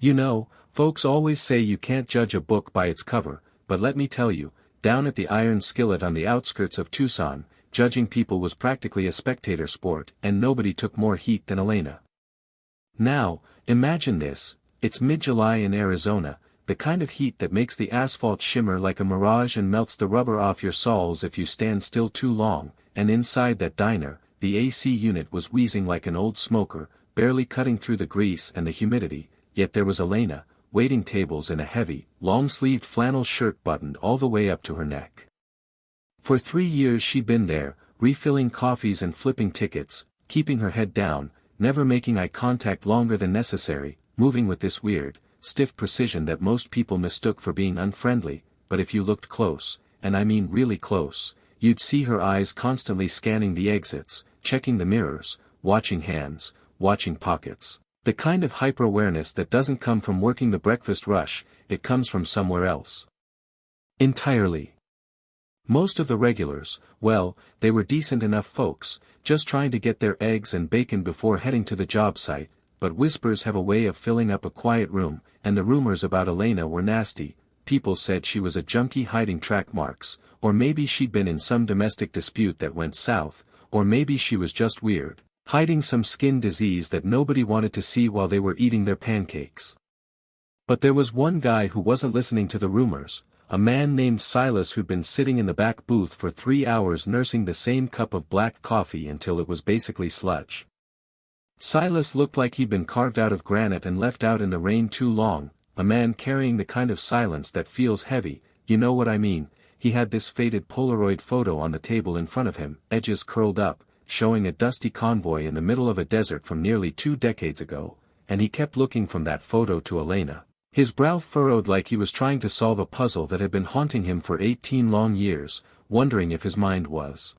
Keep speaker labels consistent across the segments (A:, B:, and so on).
A: You know, folks always say you can't judge a book by its cover, but let me tell you, down at the Iron Skillet on the outskirts of Tucson, judging people was practically a spectator sport, and nobody took more heat than Elena. Now, imagine this, it's mid-July in Arizona, the kind of heat that makes the asphalt shimmer like a mirage and melts the rubber off your soles if you stand still too long, and inside that diner, the AC unit was wheezing like an old smoker, barely cutting through the grease and the humidity, yet there was Elena, waiting tables in a heavy, long-sleeved flannel shirt buttoned all the way up to her neck. For 3 years she'd been there, refilling coffees and flipping tickets, keeping her head down, never making eye contact longer than necessary, moving with this weird, stiff precision that most people mistook for being unfriendly, but if you looked close, and I mean really close, you'd see her eyes constantly scanning the exits, checking the mirrors, watching hands, watching pockets. The kind of hyper-awareness that doesn't come from working the breakfast rush, it comes from somewhere else. Entirely. Most of the regulars, well, they were decent enough folks, just trying to get their eggs and bacon before heading to the job site, but whispers have a way of filling up a quiet room, and the rumors about Elena were nasty. People said she was a junkie hiding track marks, or maybe she'd been in some domestic dispute that went south, or maybe she was just weird, hiding some skin disease that nobody wanted to see while they were eating their pancakes. But there was one guy who wasn't listening to the rumors, a man named Silas who'd been sitting in the back booth for 3 hours nursing the same cup of black coffee until it was basically sludge. Silas looked like he'd been carved out of granite and left out in the rain too long, a man carrying the kind of silence that feels heavy, you know what I mean. He had this faded Polaroid photo on the table in front of him, edges curled up, showing a dusty convoy in the middle of a desert from nearly 2 decades ago, and he kept looking from that photo to Elena, his brow furrowed like he was trying to solve a puzzle that had been haunting him for 18 long years, wondering if his mind was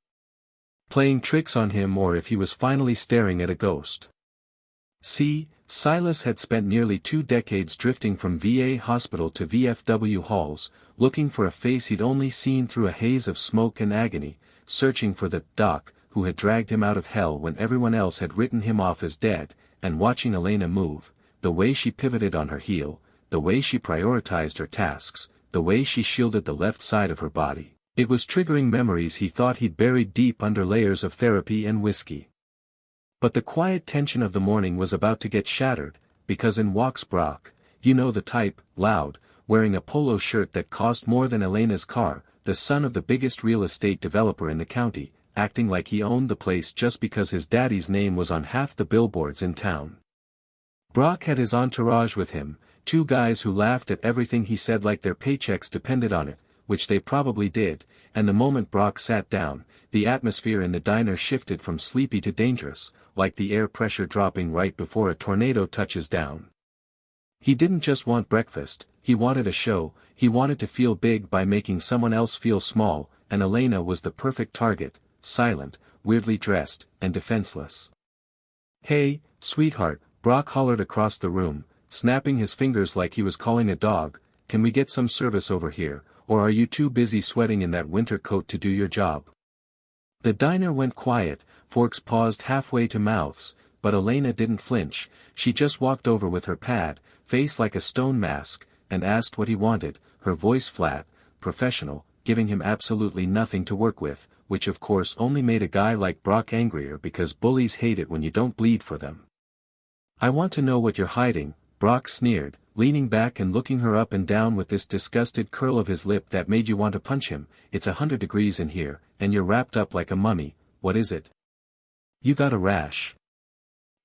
A: playing tricks on him or if he was finally staring at a ghost. See, Silas had spent nearly 2 decades drifting from VA hospital to VFW halls, looking for a face he'd only seen through a haze of smoke and agony, searching for the doc who had dragged him out of hell when everyone else had written him off as dead, and watching Elena move, the way she pivoted on her heel, the way she prioritized her tasks, the way she shielded the left side of her body. It was triggering memories he thought he'd buried deep under layers of therapy and whiskey. But the quiet tension of the morning was about to get shattered, because in walks Brock, you know the type, loud, wearing a polo shirt that cost more than Elena's car, the son of the biggest real estate developer in the county, acting like he owned the place just because his daddy's name was on half the billboards in town. Brock had his entourage with him, 2 guys who laughed at everything he said like their paychecks depended on it, which they probably did, and the moment Brock sat down, the atmosphere in the diner shifted from sleepy to dangerous, like the air pressure dropping right before a tornado touches down. He didn't just want breakfast, he wanted a show, he wanted to feel big by making someone else feel small, and Elena was the perfect target, silent, weirdly dressed, and defenseless. "Hey, sweetheart," Brock hollered across the room, snapping his fingers like he was calling a dog, "can we get some service over here, or are you too busy sweating in that winter coat to do your job?" The diner went quiet, forks paused halfway to mouths, but Elena didn't flinch, she just walked over with her pad, face like a stone mask, and asked what he wanted, her voice flat, professional, giving him absolutely nothing to work with, which of course only made a guy like Brock angrier because bullies hate it when you don't bleed for them. "I want to know what you're hiding," Brock sneered, leaning back and looking her up and down with this disgusted curl of his lip that made you want to punch him. "It's 100 degrees in here, and you're wrapped up like a mummy, what is it? You got a rash?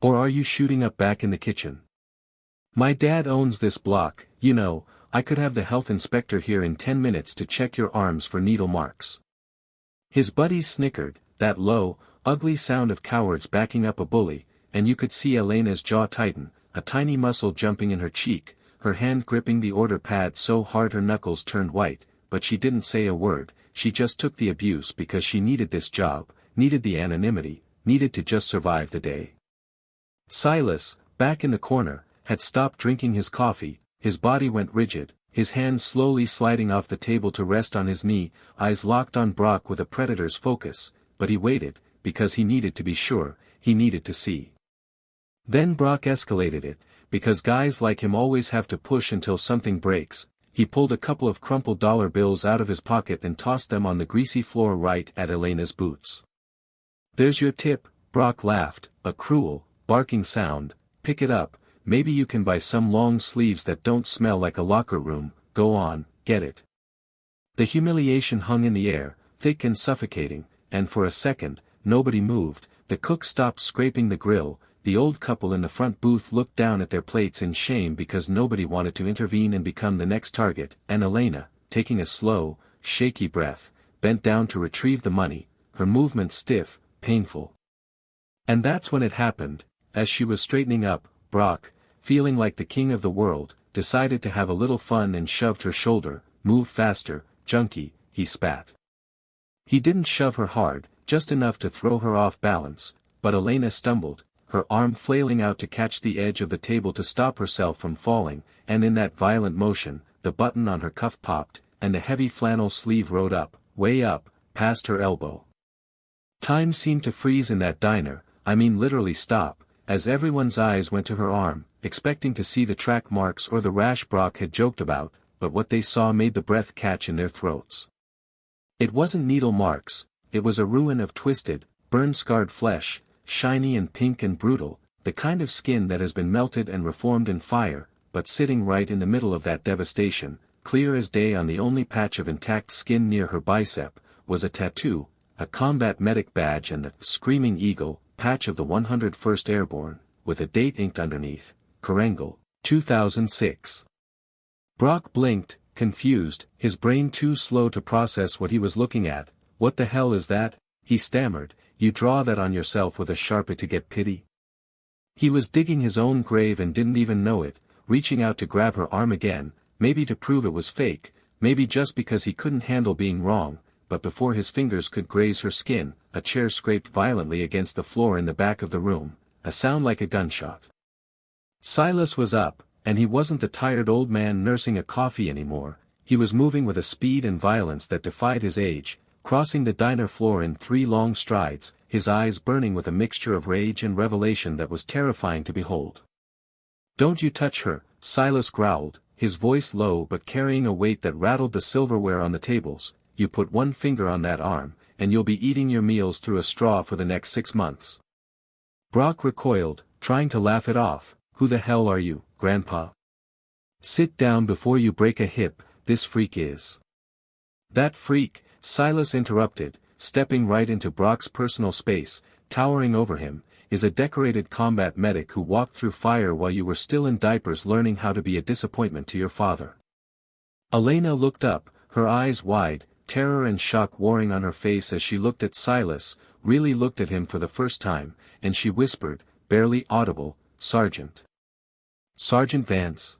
A: Or are you shooting up back in the kitchen? My dad owns this block, you know, I could have the health inspector here in 10 minutes to check your arms for needle marks." His buddies snickered, that low, ugly sound of cowards backing up a bully, and you could see Elena's jaw tighten, a tiny muscle jumping in her cheek, her hand gripping the order pad so hard her knuckles turned white, but she didn't say a word, she just took the abuse because she needed this job, needed the anonymity, needed to just survive the day. Silas, back in the corner, had stopped drinking his coffee, his body went rigid, his hand slowly sliding off the table to rest on his knee, eyes locked on Brock with a predator's focus, but he waited, because he needed to be sure, he needed to see. Then Brock escalated it, because guys like him always have to push until something breaks. He pulled a couple of crumpled dollar bills out of his pocket and tossed them on the greasy floor right at Elena's boots. "There's your tip," Brock laughed, a cruel, barking sound. "Pick it up, maybe you can buy some long sleeves that don't smell like a locker room. Go on, get it." The humiliation hung in the air, thick and suffocating, and for a second, nobody moved. The cook stopped scraping the grill. The old couple in the front booth looked down at their plates in shame because nobody wanted to intervene and become the next target, and Elena, taking a slow, shaky breath, bent down to retrieve the money, her movements stiff, painful. And that's when it happened. As she was straightening up, Brock, feeling like the king of the world, decided to have a little fun and shoved her shoulder. "Move faster, junkie," he spat. He didn't shove her hard, just enough to throw her off balance, but Elena stumbled, her arm flailing out to catch the edge of the table to stop herself from falling, and in that violent motion, the button on her cuff popped, and a heavy flannel sleeve rode up, way up, past her elbow. Time seemed to freeze in that diner, I mean literally stop, as everyone's eyes went to her arm, expecting to see the track marks or the rash Brock had joked about, but what they saw made the breath catch in their throats. It wasn't needle marks, it was a ruin of twisted, burn-scarred flesh, shiny and pink and brutal, the kind of skin that has been melted and reformed in fire, but sitting right in the middle of that devastation, clear as day on the only patch of intact skin near her bicep, was a tattoo, a combat medic badge and the "Screaming Eagle" patch of the 101st Airborne, with a date inked underneath, Chronicle, 2006. Brock blinked, confused, his brain too slow to process what he was looking at. "What the hell is that?" he stammered. "You draw that on yourself with a Sharpie to get pity?" He was digging his own grave and didn't even know it, reaching out to grab her arm again, maybe to prove it was fake, maybe just because he couldn't handle being wrong, but before his fingers could graze her skin, a chair scraped violently against the floor in the back of the room, a sound like a gunshot. Silas was up, and he wasn't the tired old man nursing a coffee anymore. He was moving with a speed and violence that defied his age, crossing the diner floor in 3 long strides, his eyes burning with a mixture of rage and revelation that was terrifying to behold. "Don't you touch her," Silas growled, his voice low but carrying a weight that rattled the silverware on the tables. "You put one finger on that arm, and you'll be eating your meals through a straw for the next 6 months. Brock recoiled, trying to laugh it off. "Who the hell are you, Grandpa? Sit down before you break a hip, this freak is." "That freak," Silas interrupted, stepping right into Brock's personal space, towering over him, "is a decorated combat medic who walked through fire while you were still in diapers learning how to be a disappointment to your father." Elena looked up, her eyes wide, terror and shock warring on her face as she looked at Silas, really looked at him for the first time, and she whispered, barely audible, "Sergeant. Sergeant Vance."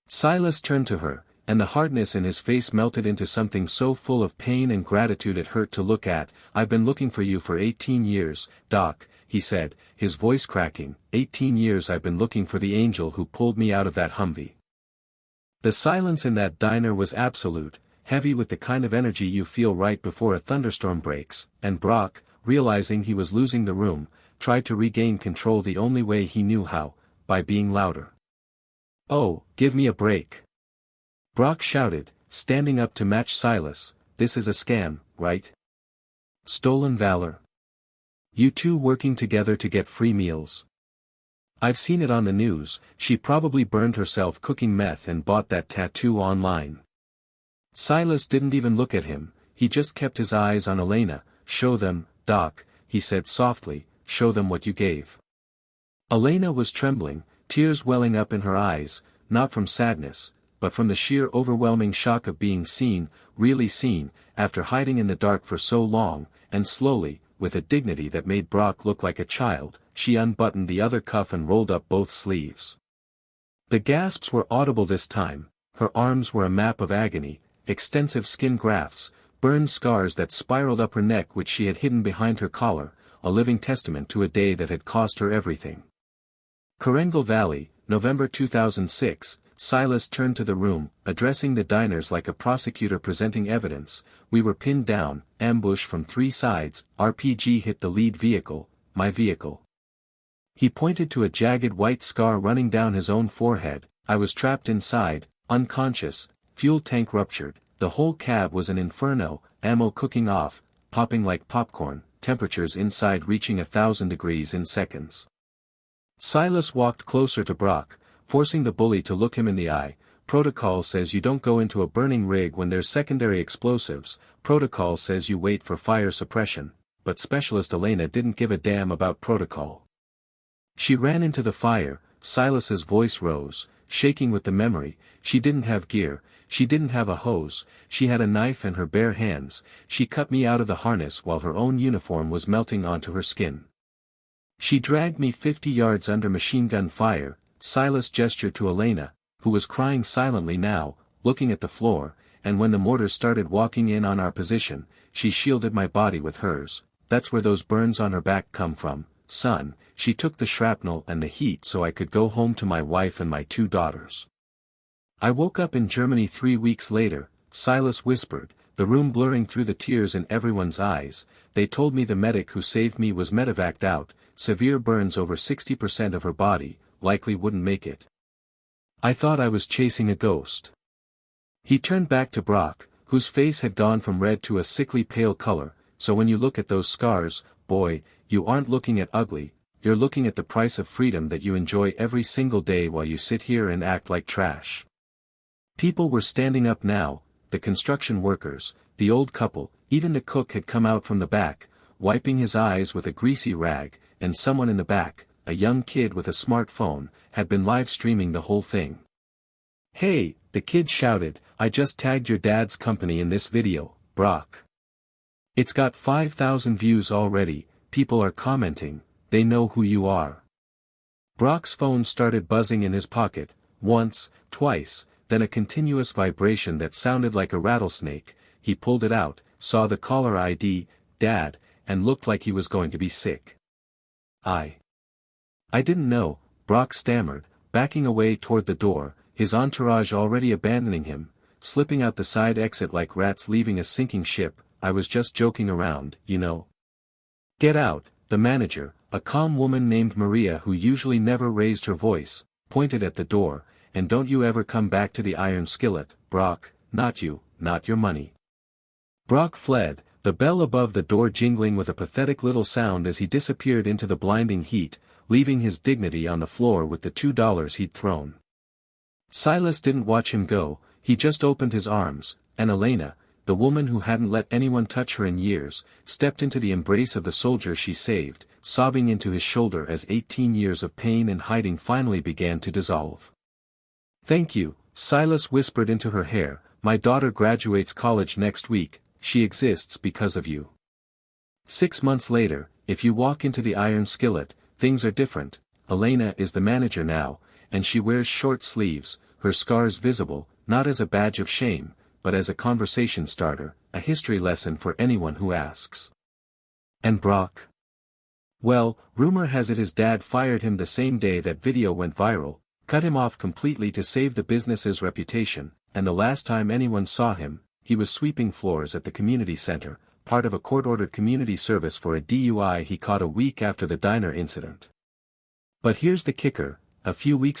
A: Silas turned to her, and the hardness in his face melted into something so full of pain and gratitude it hurt to look at. "I've been looking for you for 18 years, Doc," he said, his voice cracking. 18 years I've been looking for the angel who pulled me out of that Humvee." The silence in that diner was absolute, heavy with the kind of energy you feel right before a thunderstorm breaks, and Brock, realizing he was losing the room, tried to regain control the only way he knew how, by being louder. "Oh, give me a break!" Brock shouted, standing up to match Silas. "This is a scam, right? Stolen valor. You two working together to get free meals. I've seen it on the news. She probably burned herself cooking meth and bought that tattoo online." Silas didn't even look at him, he just kept his eyes on Elena. "Show them, Doc," he said softly, "show them what you gave." Elena was trembling, tears welling up in her eyes, not from sadness, but from the sheer overwhelming shock of being seen, really seen, after hiding in the dark for so long, and slowly, with a dignity that made Brock look like a child, she unbuttoned the other cuff and rolled up both sleeves. The gasps were audible this time, her arms were a map of agony, extensive skin grafts, burned scars that spiraled up her neck which she had hidden behind her collar, a living testament to a day that had cost her everything. Chronicle Valley, November 2006, Silas turned to the room, addressing the diners like a prosecutor presenting evidence. "We were pinned down, ambushed from 3 sides, RPG hit the lead vehicle, my vehicle. He pointed to a jagged white scar running down his own forehead. I was trapped inside, unconscious, fuel tank ruptured, the whole cab was an inferno, ammo cooking off, popping like popcorn, temperatures inside reaching 1,000 degrees in seconds. Silas walked closer to Brock, forcing the bully to look him in the eye. Protocol says you don't go into a burning rig when there's secondary explosives, protocol says you wait for fire suppression, but Specialist Elena didn't give a damn about protocol. She ran into the fire. Silas's voice rose, shaking with the memory. She didn't have gear, she didn't have a hose, she had a knife in her bare hands. She cut me out of the harness while her own uniform was melting onto her skin. She dragged me 50 yards under machine gun fire. Silas gestured to Elena, who was crying silently now, looking at the floor, and when the mortars started walking in on our position, she shielded my body with hers. That's where those burns on her back come from, son. She took the shrapnel and the heat so I could go home to my wife and my 2 daughters. I woke up in Germany 3 weeks later, Silas whispered, the room blurring through the tears in everyone's eyes. They told me the medic who saved me was medevaced out, severe burns over 60% of her body, likely wouldn't make it. I thought I was chasing a ghost. He turned back to Brock, whose face had gone from red to a sickly pale color. So when you look at those scars, boy, you aren't looking at ugly, you're looking at the price of freedom that you enjoy every single day while you sit here and act like trash. People were standing up now, the construction workers, the old couple, even the cook had come out from the back, wiping his eyes with a greasy rag, and someone in the back, a young kid with a smartphone, had been live streaming the whole thing. Hey, the kid shouted, I just tagged your dad's company in this video, Brock. It's got 5,000 views already, people are commenting, they know who you are. Brock's phone started buzzing in his pocket, once, twice, then a continuous vibration that sounded like a rattlesnake. He pulled it out, saw the caller ID, Dad, and looked like he was going to be sick. I didn't know, Brock stammered, backing away toward the door, his entourage already abandoning him, slipping out the side exit like rats leaving a sinking ship. I was just joking around, you know. Get out, the manager, a calm woman named Maria who usually never raised her voice, pointed at the door, and don't you ever come back to the iron skillet, Brock, not you, not your money. Brock fled, the bell above the door jingling with a pathetic little sound as he disappeared into the blinding heat, leaving his dignity on the floor with the $2 he'd thrown. Silas didn't watch him go, he just opened his arms, and Elena, the woman who hadn't let anyone touch her in years, stepped into the embrace of the soldier she saved, sobbing into his shoulder as 18 years of pain and hiding finally began to dissolve. Thank you, Silas whispered into her hair, my daughter graduates college next week, she exists because of you. 6 months later, if you walk into the iron skillet, things are different. Elena is the manager now, and she wears short sleeves, her scars visible, not as a badge of shame, but as a conversation starter, a history lesson for anyone who asks. And Brock? Well, rumor has it his dad fired him the same day that video went viral, cut him off completely to save the business's reputation, and the last time anyone saw him, he was sweeping floors at the community center, part of a court-ordered community service for a DUI he caught a week after the diner incident. But here's the kicker, a few weeks ago,